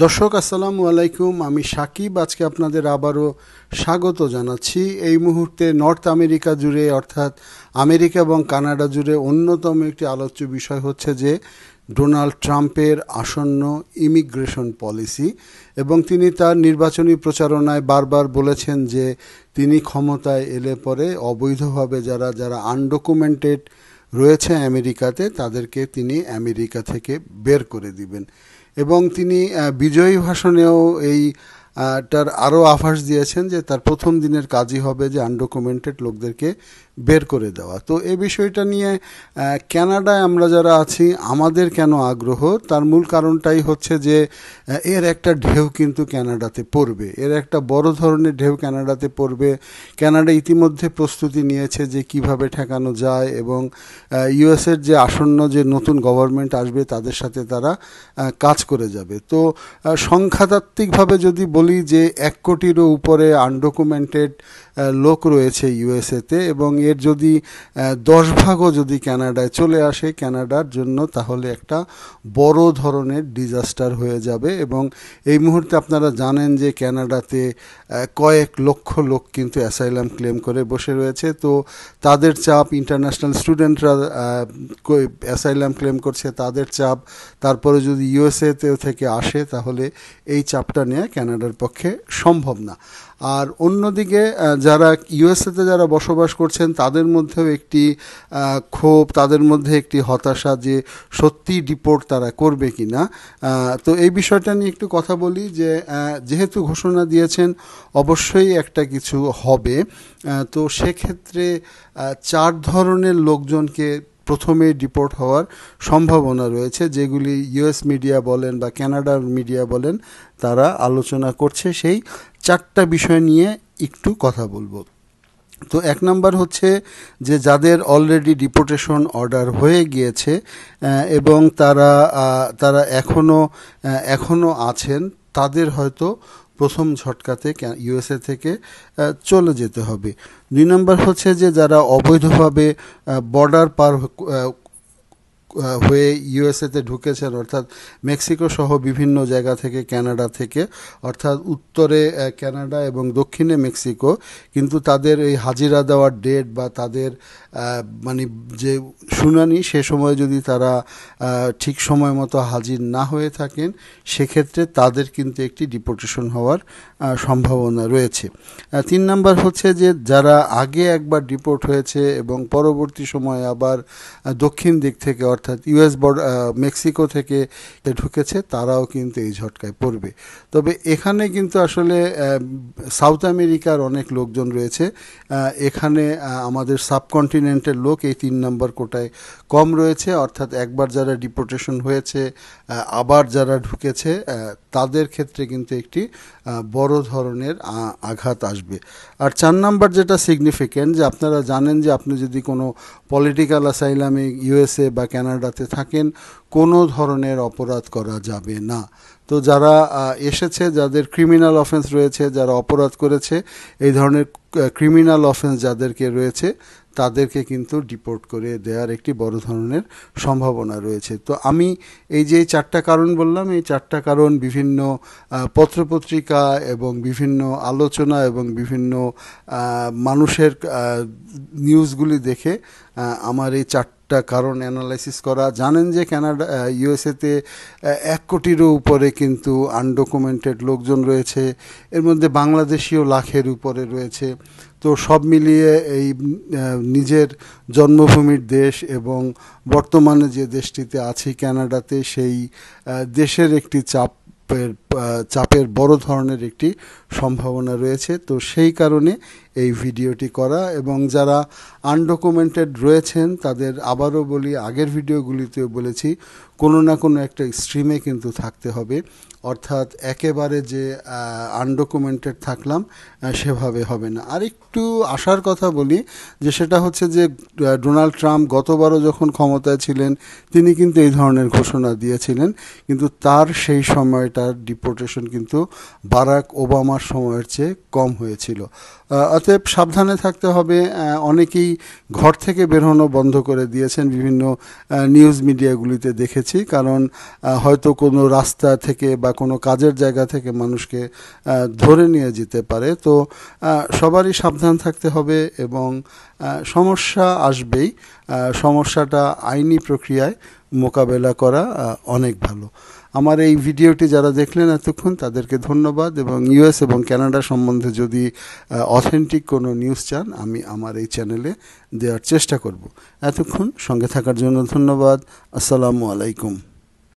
দর্শক আসসালামু আলাইকুম, আমি সাকিব। আজকে আপনাদের আবারও স্বাগত জানাচ্ছি। এই মুহূর্তে নর্থ আমেরিকা জুড়ে অর্থাৎ আমেরিকা এবং কানাডা জুড়ে অন্যতম একটি আলোচ্য বিষয় হচ্ছে যে ডোনাল্ড ট্রাম্পের আসন্ন ইমিগ্রেশন পলিসি, এবং তিনি তার নির্বাচনী প্রচারণায় বারবার বলেছেন যে তিনি ক্ষমতায় এলে পরে অবৈধভাবে যারা আনডকুমেন্টেড রয়েছে আমেরিকাতে তাদেরকে তিনি আমেরিকা থেকে বের করে দিবেন। এবং তিনি বিজয়ী ভাষণেও তার আরও আভাস দিয়েছেন যে তার প্রথম দিনের কাজই হবে যে আনডকুমেন্টেড লোকদেরকে বের করে দেওয়া। তো এই বিষয়টা নিয়ে কানাডায় আমরা যারা আছি আমাদের কেন আগ্রহ, তার মূল কারণটাই হচ্ছে যে এর একটা ঢেউ কিন্তু কানাডাতে পড়বে, এর একটা বড় ধরনের ঢেউ কানাডাতে পড়বে। কানাডা ইতিমধ্যে প্রস্তুতি নিয়েছে যে কিভাবে ঠেকানো যায়, এবং ইউএসের যে আসন্ন যে নতুন গভর্নমেন্ট আসবে তাদের সাথে তারা কাজ করে যাবে। তো সংখ্যাতাত্ত্বিকভাবে যদি বলি যে 1 কোটিরও উপরে আনডকুমেন্টেড লোক রয়েছে ইউএসএতে, এবং এর যদি 10 ভাগও যদি কানাডায় চলে আসে কানাডার জন্য, তাহলে একটা বড় ধরনের ডিজাস্টার হয়ে যাবে। এবং এই মুহূর্তে আপনারা জানেন যে কানাডাতে কয়েক লক্ষ লোক কিন্তু অ্যাসাইলাম ক্লেম করে বসে রয়েছে। তো তাদের চাপ, ইন্টারন্যাশনাল স্টুডেন্টরা অ্যাসাইলাম ক্লেম করছে তাদের চাপ, তারপরে যদি ইউএসএতেও থেকে আসে তাহলে এই চাপটা নেওয়া কানাডার পক্ষে সম্ভব না। আর অন্যদিকে যারা ইউএসএতে যারা বসবাস করছেন তাদের মধ্যেও একটি ক্ষোভ, তাদের মধ্যে একটি হতাশা যে সত্যি ডিপোর্ট তারা করবে কি না। তো এই বিষয়টা নিয়ে একটু কথা বলি যে যেহেতু ঘোষণা দিয়েছেন অবশ্যই একটা কিছু হবে, তো সেক্ষেত্রে 4 ধরনের লোকজনকে প্রথমেই ডিপোর্ট হওয়ার সম্ভাবনা রয়েছে, যেগুলি ইউএস মিডিয়া বলেন বা কানাডার মিডিয়া বলেন তারা আলোচনা করছে। সেই 4টা বিষয় নিয়ে একটু কথা বলবো। তো 1 নাম্বার হচ্ছে যে যাদের অলরেডি ডিপোর্টেশন অর্ডার হয়ে গিয়েছে এবং তারা এখনও আছেন, তাদের হয়তো প্রথম ঝটকাতে ইউএসএ থেকে চলে যেতে হবে। 2 নম্বর হচ্ছে যে যারা অবৈধভাবে বর্ডার পার হয়ে ইউএসএতে ঢুকেছেন, অর্থাৎ মেক্সিকো সহ বিভিন্ন জায়গা থেকে, কানাডা থেকে, অর্থাৎ উত্তরে কানাডা এবং দক্ষিণে মেক্সিকো, কিন্তু তাদের এই হাজিরা দেওয়ার ডেট বা তাদের মানে যে শুনানি সে সময় যদি তারা ঠিক সময় মতো হাজির না হয়ে থাকেন, সেক্ষেত্রে তাদের কিন্তু একটি ডিপোর্টেশন হওয়ার সম্ভাবনা রয়েছে। 3 নাম্বার হচ্ছে যে যারা আগে একবার ডিপোর্ট হয়েছে এবং পরবর্তী সময়ে আবার দক্ষিণ দিক থেকে অর্থাৎ ইউএস মেক্সিকো থেকে ঢুকেছে, তারাও কিন্তু এই ঝটকায় পড়বে। তবে এখানে কিন্তু আসলে সাউথ আমেরিকার অনেক লোকজন রয়েছে, এখানে আমাদের সাবকন্টিনেন্টের লোক এই 3 নম্বর কোটায় কম রয়েছে, অর্থাৎ একবার যারা ডিপোর্টেশন হয়েছে আবার যারা ঢুকেছে তাদের ক্ষেত্রে কিন্তু একটি বড় ধরনের আঘাত আসবে। আর 4 নাম্বার যেটা সিগনিফিক্যান্ট, যে আপনারা জানেন যে আপনি যদি কোনো পলিটিক্যাল অ্যাসাইলামে ইউএসএ বা কানাডাতে থাকেন, কোনো ধরনের অপরাধ করা যাবে না। তো যারা এসেছে, যাদের ক্রিমিনাল অফেন্স রয়েছে, যারা অপরাধ করেছে, এই ধরনের ক্রিমিনাল অফেন্স যাদেরকে রয়েছে তাদেরকে কিন্তু ডিপোর্ট করে দেওয়ার একটি বড় ধরনের সম্ভাবনা রয়েছে। তো আমি এই যে 4টা কারণ বললাম, এই 4টা কারণ বিভিন্ন পত্রপত্রিকা এবং বিভিন্ন আলোচনা এবং বিভিন্ন মানুষের নিউজগুলি দেখে আমার এই 4টা কারণ অ্যানালাইসিস করা। জানেন যে কানাডা ইউএসএতে 1 কোটিরও উপরে কিন্তু আনডকুমেন্টেড লোকজন রয়েছে, এর মধ্যে বাংলাদেশিও লাখের উপরে রয়েছে। তো সব মিলিয়ে এই নিজের জন্মভূমির দেশ এবং বর্তমানে যে দেশটিতে আছি কানাডাতে, সেই দেশের একটি চাপের বড় ধরনের একটি সম্ভাবনা রয়েছে। তো সেই কারণে এই ভিডিওটি করা। এবং যারা আনডকুমেন্টেড রয়েছেন তাদের আবারও বলি, আগের ভিডিওগুলিতেও বলেছি, কোনো না কোনো একটা স্ট্রিমে কিন্তু থাকতে হবে, অর্থাৎ একেবারে যে আনডকুমেন্টেড থাকলাম সেভাবে হবে না। আর একটু আশার কথা বলি, যে সেটা হচ্ছে যে ডোনাল্ড ট্রাম্প গতবারও যখন ক্ষমতায় ছিলেন তিনি কিন্তু এই ধরনের ঘোষণা দিয়েছিলেন, কিন্তু তার সেই সময়টার ডিপোর্টেশন কিন্তু বারাক ওবামার সময়ের চেয়ে কম হয়েছিল। অতএব সাবধানে থাকতে হবে। অনেকেই ঘর থেকে বেরোনো বন্ধ করে দিয়েছেন, বিভিন্ন নিউজ মিডিয়াগুলিতে দেখেছি, কারণ হয়তো কোনো রাস্তা থেকে বা কোনো কাজের জায়গা থেকে মানুষকে ধরে নিয়ে যেতে পারে। তো সবারই সাবধান থাকতে হবে এবং সমস্যা আসবেই, সমস্যাটা আইনি প্রক্রিয়ায় মোকাবেলা করা অনেক ভালো। আমার এই ভিডিওটি যারা দেখলেন এতক্ষণ তাদেরকে ধন্যবাদ, এবং ইউএস এবং কানাডা সম্বন্ধে যদি অথেন্টিক কোনো নিউজ চান আমি আমার এই চ্যানেলে দেওয়ার চেষ্টা করব। এতক্ষণ সঙ্গে থাকার জন্য ধন্যবাদ। আসসালামু আলাইকুম।